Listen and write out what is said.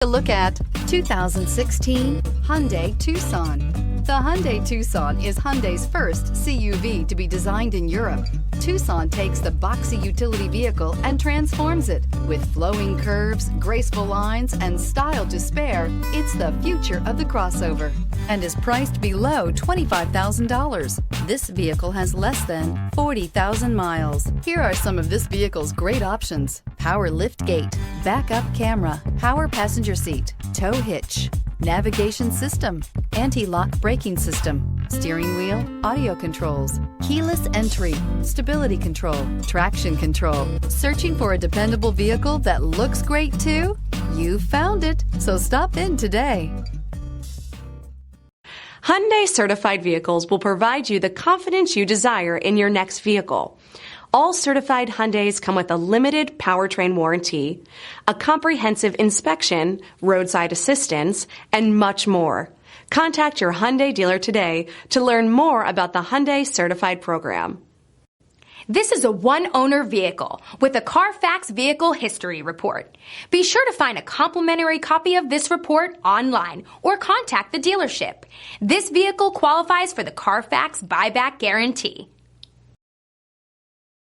A look at 2016 Hyundai Tucson. The Hyundai Tucson is Hyundai's first CUV to be designed in Europe. Tucson takes the boxy utility vehicle and transforms it. With flowing curves, graceful lines, and style to spare, it's the future of the crossover and is priced below $25,000. This vehicle has less than 40,000 miles. Here are some of this vehicle's great options: power liftgate, backup camera, power passenger seat, tow hitch, navigation system, anti-lock braking system, steering wheel audio controls, keyless entry, stability control, traction control. Searching for a dependable vehicle that looks great too? You found it, so stop in today. Hyundai certified vehicles will provide you the confidence you desire in your next vehicle. All certified Hyundais come with a limited powertrain warranty, a comprehensive inspection, roadside assistance, and much more. Contact your Hyundai dealer today to learn more about the Hyundai Certified program. This is a one-owner vehicle with a Carfax Vehicle History Report. Be sure to find a complimentary copy of this report online or contact the dealership. This vehicle qualifies for the Carfax Buyback Guarantee.